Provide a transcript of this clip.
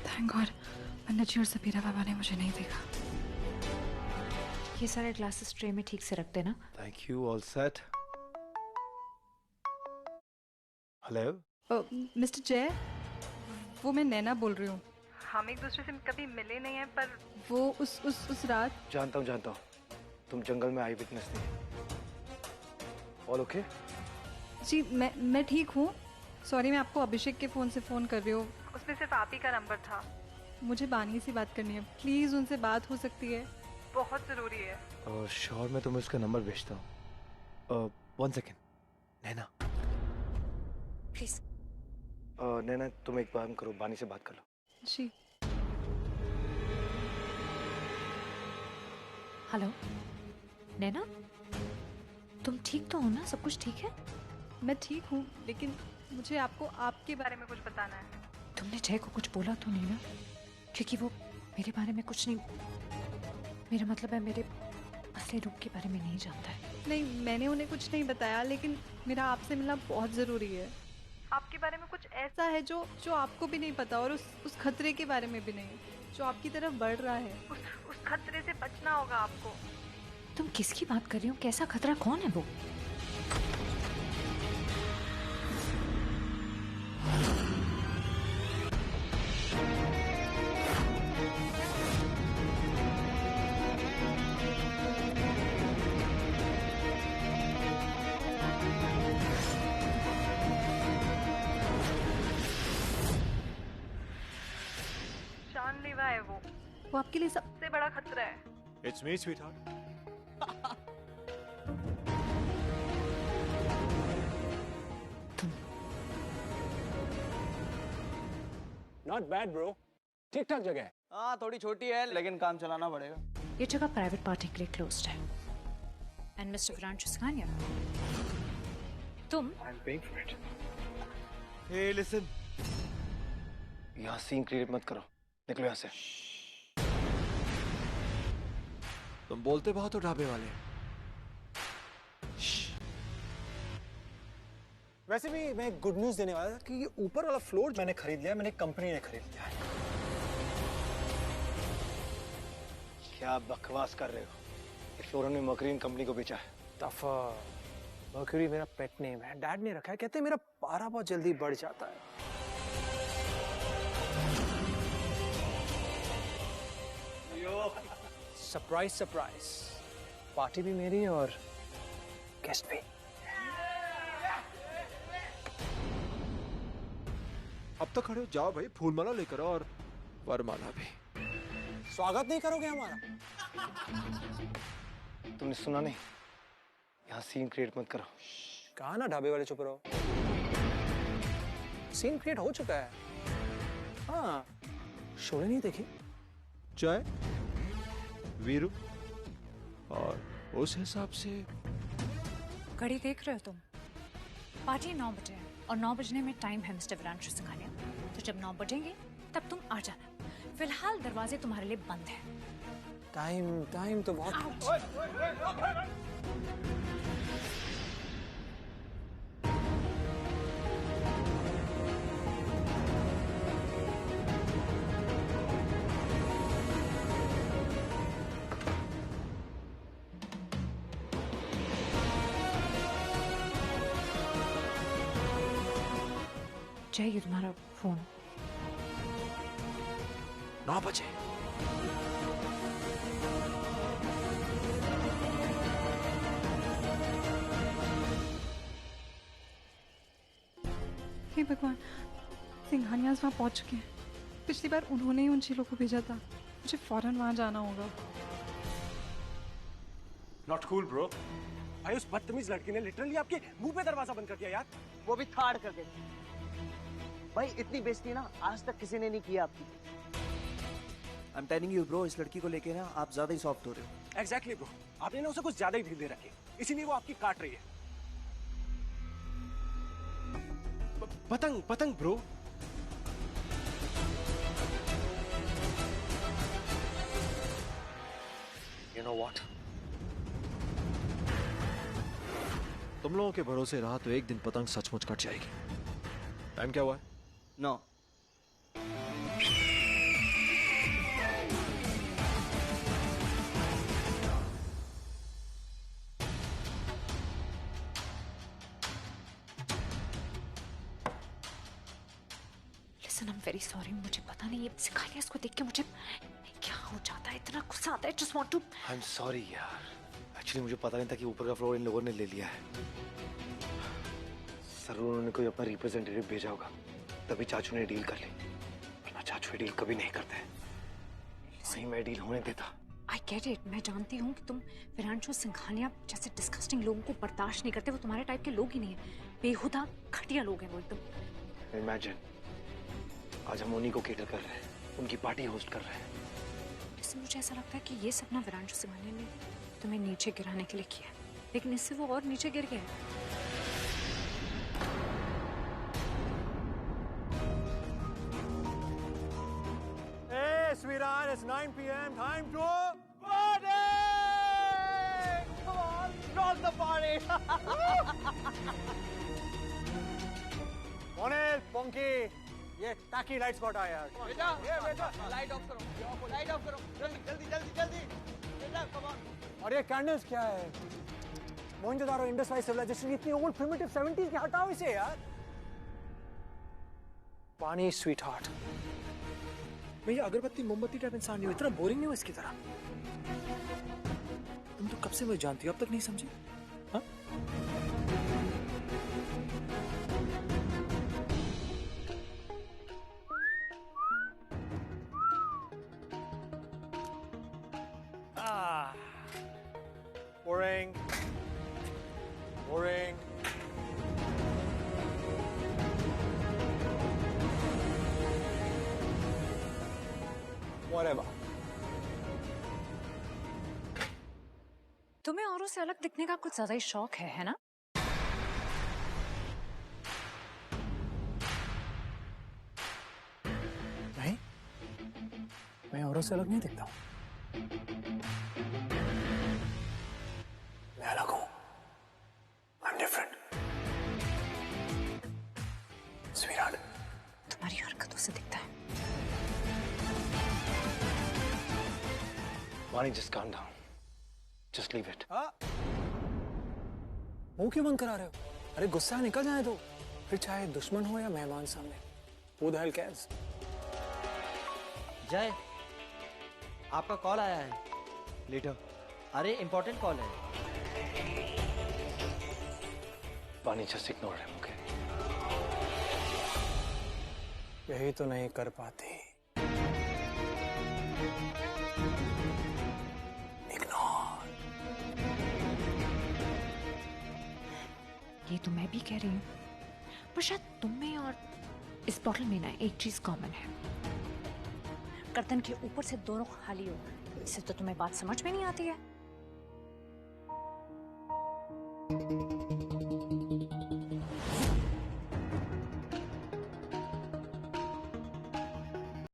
Thank God पंडित जी और सपीरा बाबा ने मुझे नहीं देखा। ये सारे ग्लासेस ट्रे में ठीक से रख देना। Thank you, all set. Hello mister जय, वो मैं नैना बोल रही हूँ। हम एक दूसरे से कभी मिले नहीं हैं, पर वो उस रात। जानता हूँ तुम जंगल में आई विटनेस थी। All okay? जी मैं ठीक हूँ। सॉरी, मैं आपको अभिषेक के फ़ोन से फ़ोन कर रही हूँ, उसमें सिर्फ आप ही का नंबर था। मुझे बानी से बात करनी है, प्लीज़ उनसे बात हो सकती है? बहुत ज़रूरी है। श्योर, मैं तुम्हें उसका नंबर भेजता हूँ। 1 सेकेंड। Naina please. नैना तुम एक काम करो, बानी से बात कर लो। जी। हेलो नैना, तुम ठीक तो हो ना? सब कुछ ठीक है? मैं ठीक हूँ, लेकिन मुझे आपको आपके बारे में कुछ बताना है। तुमने जय को कुछ बोला तो नहीं ना? क्योंकि वो मेरे बारे में कुछ नहीं, मेरा मतलब है मेरे असली रूप के बारे में नहीं जानता है। नहीं, मैंने उन्हें कुछ नहीं बताया, लेकिन मेरा आपसे मिलना बहुत ज़रूरी है। आपके बारे में कुछ ऐसा है जो आपको भी नहीं पता, और उस खतरे के बारे में भी नहीं, जो आपकी तरफ बढ़ रहा है। उस खतरे से बचना होगा आपको। तुम किसकी बात कर रही हो? कैसा खतरा? कौन है वो? जानलेवा है वो आपके लिए सबसे बड़ा खतरा है। It's me sweetheart. Not bad bro, ठीक ठाक जगह है। हाँ थोड़ी छोटी है, लेकिन काम चलाना पड़ेगा। ये जगह प्राइवेट पार्टी के लिए क्लोज्ड है। एंड मिस्टर विरांशु सिंघानिया, तुम I am paying for it. Hey listen, यहाँ सीन क्रिएट मत करो, निकलो यहाँ से। तुम बोलते बहुत हो ढाबे वाले। वैसे भी मैं गुड न्यूज देने वाला था कि ये ऊपर वाला फ्लोर मैंने खरीद लिया, मैंने कंपनी ने खरीद लिया है। क्या बकवास कर रहे हो? ये फ्लोरन ने मकरीन कंपनी को बेचा है। दफा मर्क्यूरी मेरा पेट नेम है, डैड ने रखा है। कहते हैं मेरा पारा बहुत जल्दी बढ़ जाता है। सरप्राइज सरप्राइज, पार्टी भी मेरी और गेस्ट भी। अब तक खड़े हो, जाओ भाई, फूल माला लेकर आओ और वरमाला भी। स्वागत नहीं करोगे हमारा? तुमने सुना नहीं? यहाँ सीन क्रिएट मत करो। कहा ना ढाबे वाले, चुप रहो। सीन क्रिएट हो चुका है। हाँ, शोले नहीं देखी? चाय वीरू, और उस हिसाब से घड़ी देख रहे हो तुम? पार्टी 9 बजे है और 9 बजने में टाइम है मिस्टर विरांशु सिंघानिया। तो जब 9 बजेंगे तब तुम आ जाना। फिलहाल दरवाजे तुम्हारे लिए बंद है। टाइम तो बहुत। जय, ये तुम्हारा फोन। 9 बजे। हे भगवान, सिंघानिया वहाँ पहुँच चुके हैं। पिछली बार उन्होंने ही उन चीलों को भेजा था। मुझे फौरन वहाँ जाना होगा। Not cool bro. भाई उस बदतमीज लड़की ने लिटरली आपके मुंह पे दरवाजा बंद कर दिया यार। वो भी थाड़ करके। भाई इतनी बेइज्जती ना आज तक किसी ने नहीं किया आपकी। I am telling you bro, इस लड़की को लेके ना आप ज्यादा ही सॉफ्ट हो रहे हो। एग्जैक्टली ब्रो, आपने ना उसे कुछ ज्यादा ही ढील दे रखी है, इसीलिए वो आपकी काट रही है। पतंग ब्रो। You know what? तुम लोगों के भरोसे रहा तो एक दिन पतंग सचमुच कट जाएगी। टाइम क्या हुआ है? 9। Listen, I am very sorry, मुझे पता नहीं ये सिखाया, इसको देख के मुझे क्या हो जाता है, इतना गुस्सा आता है, just want to. I am sorry यार, एक्चुअली मुझे पता नहीं था कि ऊपर का फ्लोर इन लोगों ने ले लिया है। सर उन्होंने कोई अपना रिप्रेजेंटेटिव भेजा होगा, तभी चाचू ने डील कर ली, वरना चाचू डील कभी नहीं करते। सही मैं डील होने देता। आई गेट इट, मैं जानती हूँ कि तुम विरांशु सिंघानिया जैसे डिस्गस्टिंग लोगों को बर्दाश्त नहीं करते, वो तुम्हारे टाइप के लोग ही नहीं है, बेहुदा घटिया लोग हैं वो एकदम। इमेजिन आज हम उन्हीं को केटर कर रहे हैं, उनकी पार्टी होस्ट कर रहे हैं। इससे मुझे ऐसा लगता है कि ये सपना विरांशु सिंघानिया ने तुम्हें नीचे गिराने के लिए किया, लेकिन इससे वो और नीचे गिर गया है। Hey, sweetheart, it's 9 p.m. Time to party! Come on, rock the party! Monel, Ponky, ये tacky light spot आया यार। बेटा, ये बेटा, लाइट ऑफ करो, लाइट ऑफ करो, जल्दी जल्दी जल्दी जल्दी, बेटा कम ऑन। और ये कैंडल्स क्या है? मोहनजोदारो इंडस वैली सिविलाइजेशन की इतनी ओल्ड प्रिमिटिव 70s की, हटाओ इसे यार। पानी स्वीटहार्ट। भैया अगरबत्ती मोमबत्ती टाइप इंसान नहीं हो, इतना बोरिंग नहीं हो इसकी तरह। तुम तो कब से मुझे जानती हो, अब तक नहीं समझी? हाँ? Boring. Boring. Whatever. तुम्हें औरों से अलग दिखने का कुछ ज्यादा ही शौक है ना? नहीं, मैं औरों से अलग नहीं दिखता हूँ। मैं अलग हूँ। I'm different. Sweetheart. तुम्हारी हरकतों से दिखता है। Vani, just calm down. Just leave it. हाँ? मुंह क्यों बंद करा रहे हो? अरे गुस्सा निकल जाए तो, फिर चाहे दुश्मन हो या मेहमान सामने। Who the hell cares? जय, आपका कॉल आया है। लेटर। अरे इम्पोर्टेंट कॉल है। Vani, just ignore him, okay? यही तो नहीं कर पाती। ये तो मैं भी कह रही हूँ, पर शायद तुम में और इस बॉटल में ना एक चीज कॉमन है। कर्तन के ऊपर से दोनों खाली हो, इससे तो तुम्हें बात समझ में नहीं आती है।